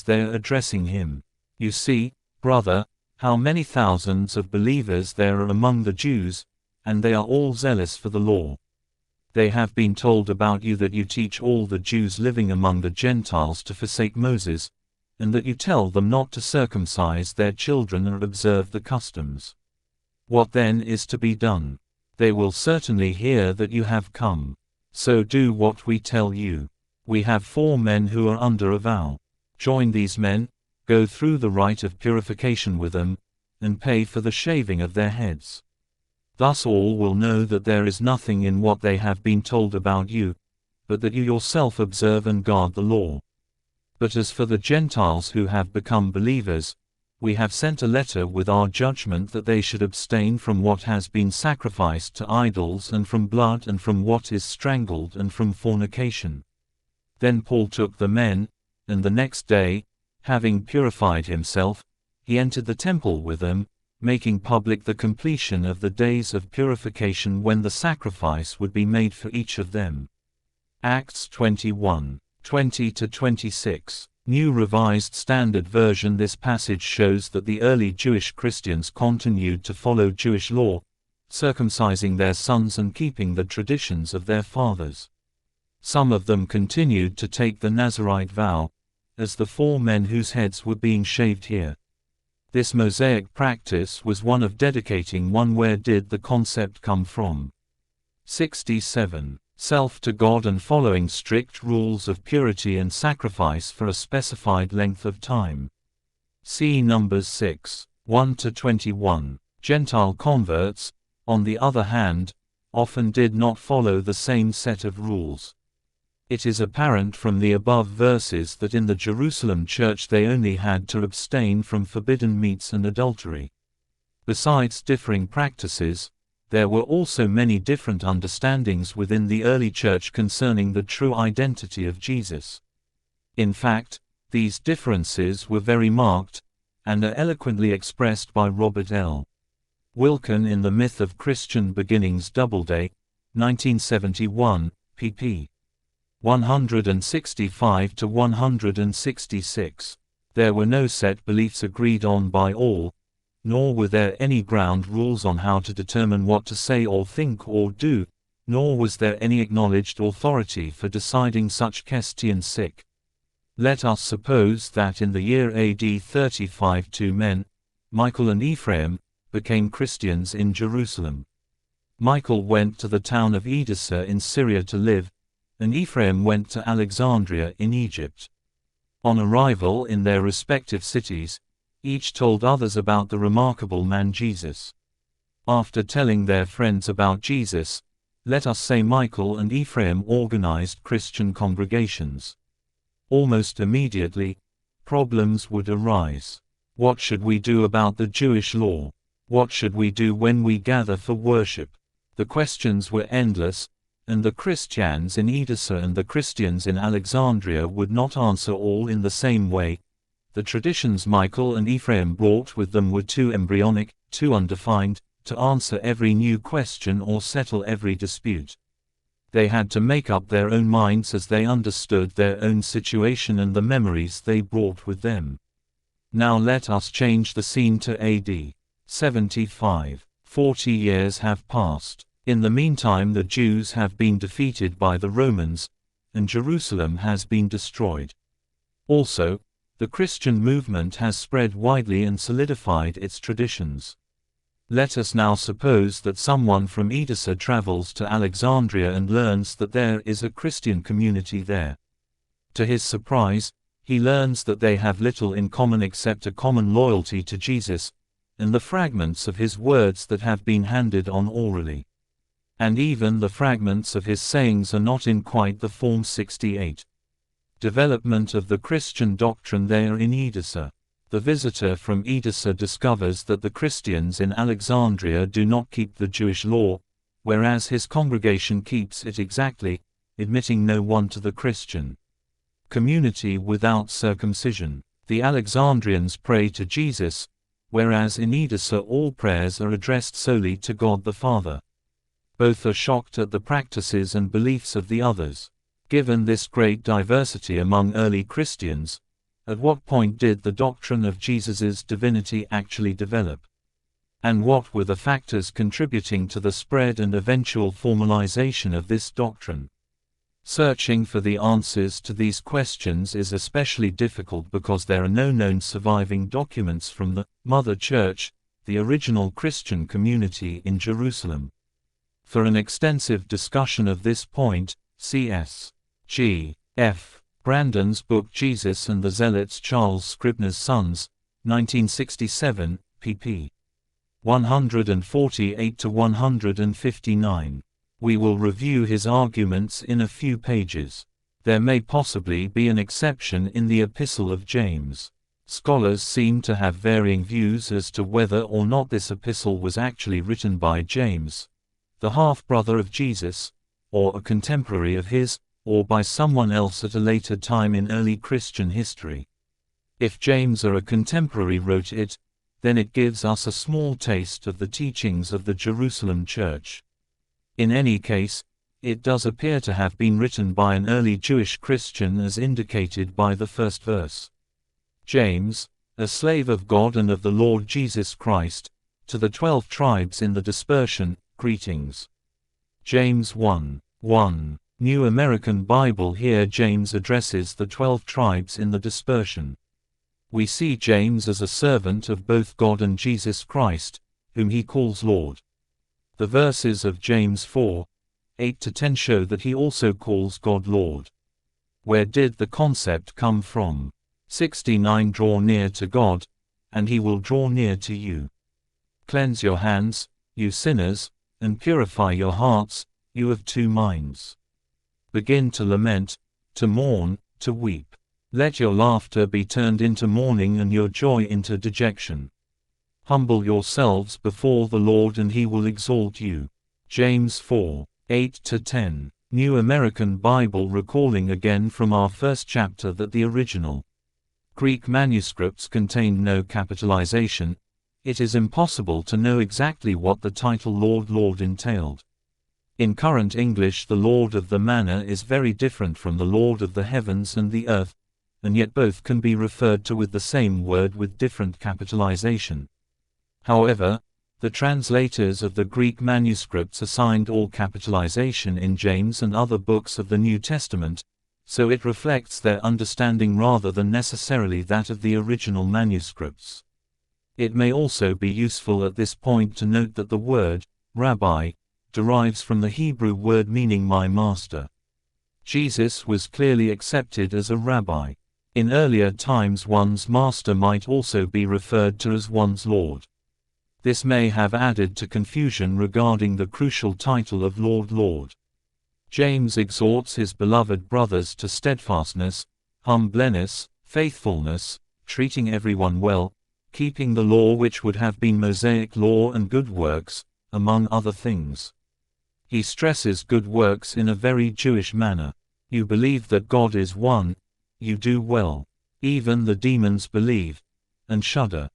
they're addressing him. You see, brother, how many thousands of believers there are among the Jews, and they are all zealous for the law. They have been told about you that you teach all the Jews living among the Gentiles to forsake Moses, and that you tell them not to circumcise their children or observe the customs. What then is to be done? They will certainly hear that you have come. So do what we tell you. We have 4 men who are under a vow. Join these men, go through the rite of purification with them, and pay for the shaving of their heads. Thus all will know that there is nothing in what they have been told about you, but that you yourself observe and guard the law. But as for the Gentiles who have become believers, we have sent a letter with our judgment that they should abstain from what has been sacrificed to idols and from blood and from what is strangled and from fornication. Then Paul took the men, and the next day, having purified himself, he entered the temple with them, making public the completion of the days of purification when the sacrifice would be made for each of them. Acts 21, 20-26. New Revised Standard Version. This passage shows that the early Jewish Christians continued to follow Jewish law, circumcising their sons and keeping the traditions of their fathers. Some of them continued to take the Nazirite vow, as the 4 men whose heads were being shaved here. This Mosaic practice was one of dedicating one. Where did the concept come from? 67. Self to God and following strict rules of purity and sacrifice for a specified length of time. See Numbers 6, 1-21. Gentile converts, on the other hand, often did not follow the same set of rules. It is apparent from the above verses that in the Jerusalem church they only had to abstain from forbidden meats and adultery. Besides differing practices, there were also many different understandings within the early church concerning the true identity of Jesus. In fact, these differences were very marked, and are eloquently expressed by Robert L. Wilken in The Myth of Christian Beginnings. Doubleday, 1971, pp. 165-166. There were no set beliefs agreed on by all, nor were there any ground rules on how to determine what to say or think or do, nor was there any acknowledged authority for deciding such questions. Let us suppose that in the year AD 35 2 men, Michael and Ephraim, became Christians in Jerusalem. Michael went to the town of Edessa in Syria to live, and Ephraim went to Alexandria in Egypt. On arrival in their respective cities, each told others about the remarkable man Jesus. After telling their friends about Jesus, let us say Michael and Ephraim organized Christian congregations. Almost immediately, problems would arise. What should we do about the Jewish law? What should we do when we gather for worship? The questions were endless, and the Christians in Edessa and the Christians in Alexandria would not answer all in the same way. The traditions Michael and Ephraim brought with them were too embryonic, too undefined, to answer every new question or settle every dispute. They had to make up their own minds as they understood their own situation and the memories they brought with them. Now let us change the scene to AD 75. 40 years have passed. In the meantime the Jews have been defeated by the Romans, and Jerusalem has been destroyed. Also, the Christian movement has spread widely and solidified its traditions. Let us now suppose that someone from Edessa travels to Alexandria and learns that there is a Christian community there. To his surprise, he learns that they have little in common except a common loyalty to Jesus, and the fragments of his words that have been handed on orally. And even the fragments of his sayings are not in quite the form. 68. Development of the Christian doctrine there in Edessa. The visitor from Edessa discovers that the Christians in Alexandria do not keep the Jewish law, whereas his congregation keeps it exactly, admitting no one to the Christian community without circumcision. The Alexandrians pray to Jesus, whereas in Edessa all prayers are addressed solely to God the Father. Both are shocked at the practices and beliefs of the others. Given this great diversity among early Christians, At what point did the doctrine of Jesus's divinity actually develop? And what were the factors contributing to the spread and eventual formalization of this doctrine? Searching for the answers to these questions is especially difficult because there are no known surviving documents from the Mother Church, the original Christian community in Jerusalem. For an extensive discussion of this point, see S. G. F. Brandon's book Jesus and the Zealots, Charles Scribner's Sons, 1967, pp. 148 to 159. We will review his arguments in a few pages. There may possibly be an exception in the Epistle of James. Scholars seem to have varying views as to whether or not this epistle was actually written by James, the half-brother of Jesus, or a contemporary of his, or by someone else at a later time in early Christian history. If James or a contemporary wrote it, then it gives us a small taste of the teachings of the Jerusalem church. In any case, it does appear to have been written by an early Jewish Christian as indicated by the first verse. James, a slave of God and of the Lord Jesus Christ, to the 12 tribes in the dispersion, greetings. James 1:1. New American Bible. Here James addresses the 12 tribes in the dispersion. We see James as a servant of both God and Jesus Christ, whom he calls Lord. The verses of James 4:8-10 show that he also calls God Lord. Where did the concept come from? 69. Draw near to God, and he will draw near to you. Cleanse your hands, you sinners, and purify your hearts, you of two minds. Begin to lament, to mourn, to weep. Let your laughter be turned into mourning and your joy into dejection. Humble yourselves before the Lord and he will exalt you. James 4:8-10. New American Bible. Recalling again from our first chapter that the original Greek manuscripts contained no capitalization, it is impossible to know exactly what the title Lord, Lord entailed. In current English, the Lord of the manor is very different from the Lord of the heavens and the earth, and yet both can be referred to with the same word with different capitalization. However, the translators of the Greek manuscripts assigned all capitalization in James and other books of the New Testament, so it reflects their understanding rather than necessarily that of the original manuscripts. It may also be useful at this point to note that the word, rabbi, derives from the Hebrew word meaning my master. Jesus was clearly accepted as a rabbi. In earlier times one's master might also be referred to as one's Lord. This may have added to confusion regarding the crucial title of Lord, Lord. James exhorts his beloved brothers to steadfastness, humbleness, faithfulness, treating everyone well, keeping the law which would have been Mosaic law and good works, among other things. He stresses good works in a very Jewish manner. You believe that God is one, you do well. Even the demons believe and shudder.